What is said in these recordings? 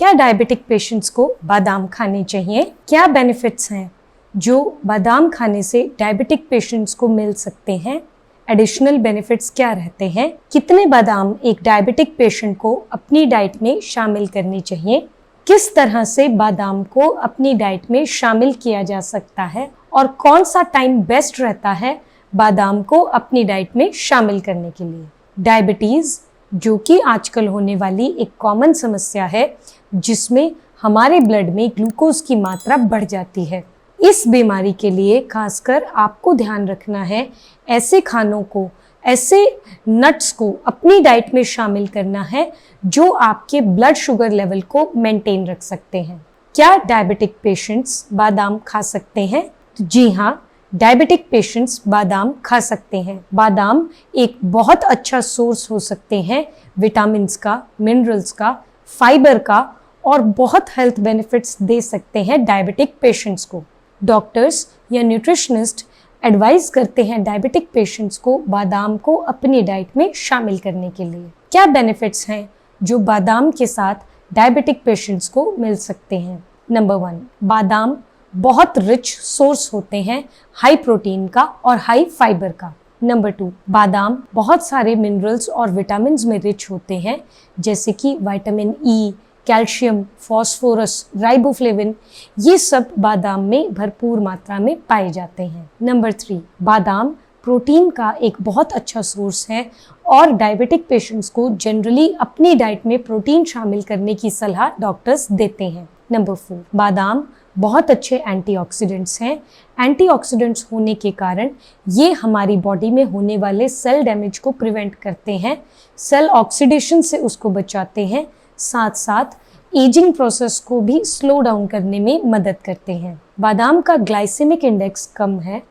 क्या diabetic patients को बादाम खाने चाहिए? क्या बेनिफिट्स हैं जो बादाम खाने से डायबिटिक पेशेंट्स को मिल सकते हैं? एडिशनल बेनिफिट्स क्या रहते हैं? कितने बादाम एक डायबिटिक पेशेंट को अपनी डाइट में शामिल करनी चाहिए? किस तरह से बादाम को अपनी डाइट में शामिल किया जा सकता है और कौन सा टाइम बेस्ट रहता है बादाम को अपनी डाइट में शामिल करने के लिए? डायबिटीज़, जो कि आजकल होने वाली एक कॉमन समस्या है, जिसमें हमारे ब्लड में ग्लूकोज की मात्रा बढ़ जाती है। इस बीमारी के लिए खासकर आपको ध्यान रखना है, ऐसे खानों को, ऐसे नट्स को अपनी डाइट में शामिल करना है जो आपके ब्लड शुगर लेवल को मेंटेन रख सकते हैं। क्या डायबिटिक पेशेंट्स बादाम खा सकते हैं? तो जी हाँ, डायबिटिक पेशेंट्स बादाम खा सकते हैं। बादाम एक बहुत अच्छा सोर्स हो सकते हैं विटामिन्स का, मिनरल्स का, फाइबर का, और बहुत हेल्थ बेनिफिट्स दे सकते हैं डायबिटिक पेशेंट्स को। डॉक्टर्स या न्यूट्रिशनिस्ट एडवाइस करते हैं डायबिटिक पेशेंट्स को बादाम को अपनी डाइट में शामिल करने के लिए। क्या बेनिफिट्स हैं जो बादाम के साथ डायबिटिक पेशेंट्स को मिल सकते हैं? नंबर 1, बादाम बहुत रिच सोर्स होते हैं हाई प्रोटीन का और हाई फाइबर का। नंबर 2, बादाम बहुत सारे मिनरल्स और विटामिन्स में रिच होते हैं, जैसे कि vitamin E, calcium, phosphorus, riboflavin, ये सब बादाम में भरपूर मात्रा में पाए जाते हैं। नंबर 3, बादाम प्रोटीन का एक बहुत अच्छा सोर्स है और डायबिटिक पेशेंट्स को जनरली अपनी डाइट में प्रोटीन शामिल करने की सलाह डॉक्टर्स देते हैं। नंबर 4, बादाम बहुत अच्छे एंटीऑक्सीडेंट्स हैं। एंटीऑक्सीडेंट्स होने के कारण ये हमारी बॉडी में होने वाले सेल डैमेज को प्रिवेंट करते हैं, सेल ऑक्सीडेशन से उसको बचाते हैं, साथ साथ एजिंग प्रोसेस को भी स्लो डाउन करने में मदद करते हैं। बादाम का ग्लाइसेमिक इंडेक्स कम है,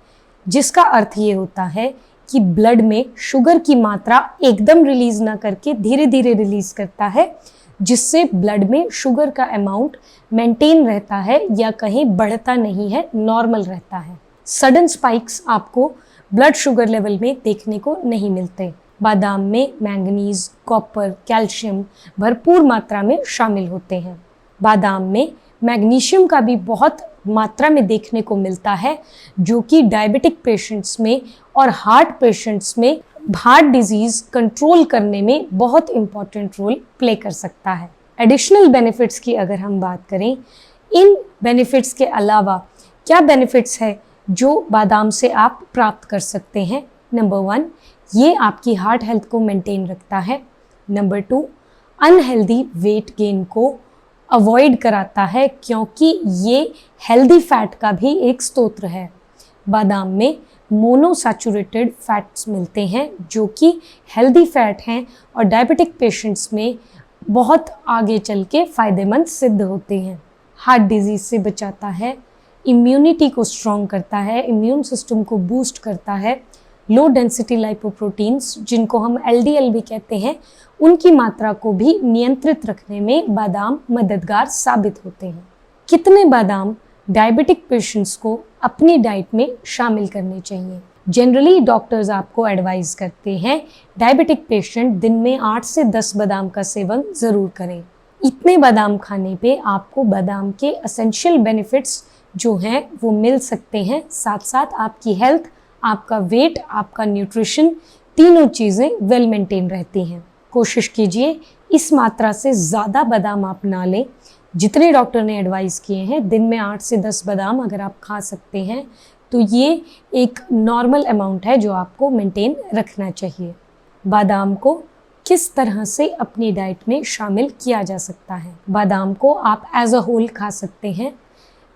जिसका अर्थ ये होता है कि ब्लड में शुगर की मात्रा एकदम रिलीज ना करके धीरे धीरे रिलीज करता है, जिससे ब्लड में शुगर का अमाउंट मेंटेन रहता है या कहीं बढ़ता नहीं है, नॉर्मल रहता है। सडन स्पाइक्स आपको ब्लड शुगर लेवल में देखने को नहीं मिलते। बादाम में मैंगनीज, कॉपर, कैल्शियम भरपूर मात्रा में शामिल होते हैं। बादाम में मैग्नीशियम का भी बहुत मात्रा में देखने को मिलता है, जो कि डायबिटिक पेशेंट्स में और हार्ट पेशेंट्स में हार्ट डिजीज कंट्रोल करने में बहुत इंपॉर्टेंट रोल प्ले कर सकता है। एडिशनल बेनिफिट्स की अगर हम बात करें, इन बेनिफिट्स के अलावा क्या बेनिफिट्स है जो बादाम से आप प्राप्त कर सकते हैं? नंबर 1, ये आपकी हार्ट हेल्थ को मेंटेन रखता है। नंबर 2, अनहेल्दी वेट गेन को अवॉइड कराता है, क्योंकि ये हेल्दी फैट का भी एक स्रोत है। बादाम में मोनोसैचुरेटेड फैट्स मिलते हैं जो कि हेल्दी फैट हैं और डायबिटिक पेशेंट्स में बहुत आगे चल के फ़ायदेमंद सिद्ध होते हैं। हार्ट डिजीज़ से बचाता है, इम्यूनिटी को स्ट्रॉन्ग करता है, इम्यून सिस्टम को बूस्ट करता है। लो डेंसिटी लाइपोप्रोटीन्स, जिनको हम LDL भी कहते हैं, उनकी मात्रा को भी नियंत्रित रखने में बादाम मददगार साबित होते हैं। कितने बादाम डायबिटिक पेशेंट्स को अपनी डाइट में शामिल करने चाहिए? जनरली डॉक्टर्स आपको एडवाइस करते हैं डायबिटिक पेशेंट दिन में 8 से 10 बादाम का सेवन ज़रूर करें। इतने बादाम खाने पे आपको बादाम के एसेंशियल बेनिफिट्स जो हैं वो मिल सकते हैं, साथ साथ आपकी हेल्थ, आपका वेट, आपका न्यूट्रिशन, तीनों चीज़ें वेल मेंटेन रहती हैं। कोशिश कीजिए इस मात्रा से ज़्यादा बादाम आप ना लें। जितने डॉक्टर ने एडवाइस किए हैं, दिन में 8 से 10 बादाम अगर आप खा सकते हैं तो ये एक नॉर्मल अमाउंट है जो आपको मेंटेन रखना चाहिए। बादाम को किस तरह से अपनी डाइट में शामिल किया जा सकता है? बादाम को आप एज अ होल खा सकते हैं।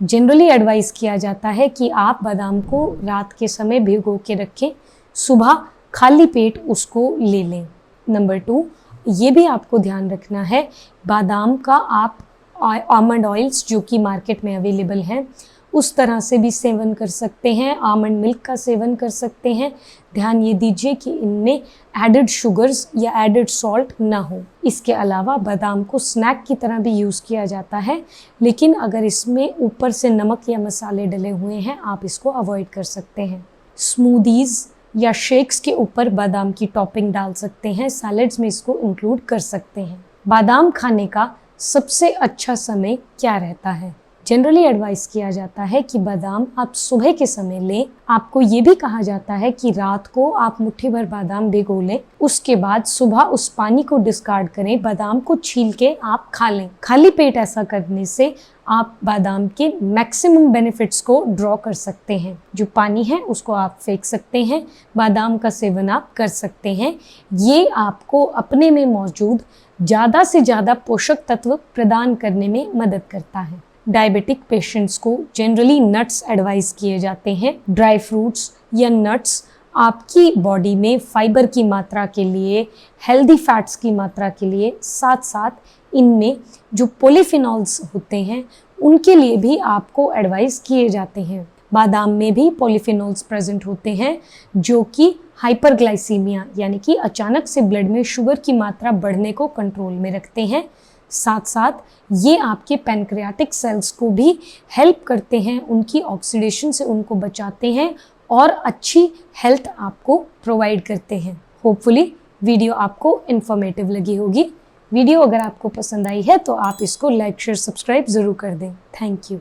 जनरली एडवाइस किया जाता है कि आप बादाम को रात के समय भिगो के रखें, सुबह खाली पेट उसको ले लें। नंबर 2, ये भी आपको ध्यान रखना है, बादाम का आप आमंड ऑयल्स जो कि मार्केट में अवेलेबल हैं उस तरह से भी सेवन कर सकते हैं, आमंड मिल्क का सेवन कर सकते हैं। ध्यान ये दीजिए कि इनमें एडेड शुगर्स या एडेड सॉल्ट ना हो। इसके अलावा बादाम को स्नैक की तरह भी यूज़ किया जाता है, लेकिन अगर इसमें ऊपर से नमक या मसाले डले हुए हैं आप इसको अवॉइड कर सकते हैं। स्मूदीज़ या शेक्स के ऊपर बादाम की टॉपिंग डाल सकते हैं, सैलड्स में इसको इंक्लूड कर सकते हैं। बादाम खाने का सबसे अच्छा समय क्या रहता है? जनरली एडवाइस किया जाता है कि बादाम आप सुबह के समय लें। आपको ये भी कहा जाता है कि रात को आप मुट्ठी भर बादाम भिगो लें, उसके बाद सुबह उस पानी को डिस्कार्ड करें, बादाम को छील के आप खा लें। खाली पेट ऐसा करने से आप बादाम के मैक्सिमम बेनिफिट्स को ड्रॉ कर सकते हैं। जो पानी है उसको आप फेंक सकते हैं, बादाम का सेवन आप कर सकते हैं। ये आपको अपने में मौजूद ज़्यादा से ज़्यादा पोषक तत्व प्रदान करने में मदद करता है। डायबिटिक पेशेंट्स को जनरली नट्स एडवाइस किए जाते हैं। ड्राई फ्रूट्स या नट्स आपकी बॉडी में फाइबर की मात्रा के लिए, हेल्दी फैट्स की मात्रा के लिए, साथ साथ इनमें जो पॉलीफिनॉल्स होते हैं उनके लिए भी आपको एडवाइस किए जाते हैं। बादाम में भी पॉलीफिनॉल्स प्रेजेंट होते हैं जो कि हाइपरग्लाइसीमिया यानी कि अचानक से ब्लड में शुगर की मात्रा बढ़ने को कंट्रोल में रखते हैं। साथ साथ ये आपके पैनक्रियाटिक सेल्स को भी हेल्प करते हैं, उनकी ऑक्सीडेशन से उनको बचाते हैं और अच्छी हेल्थ आपको प्रोवाइड करते हैं। होपफुली वीडियो आपको इन्फॉर्मेटिव लगी होगी। वीडियो अगर आपको पसंद आई है तो आप इसको लाइक, शेयर, सब्सक्राइब ज़रूर कर दें। Thank you.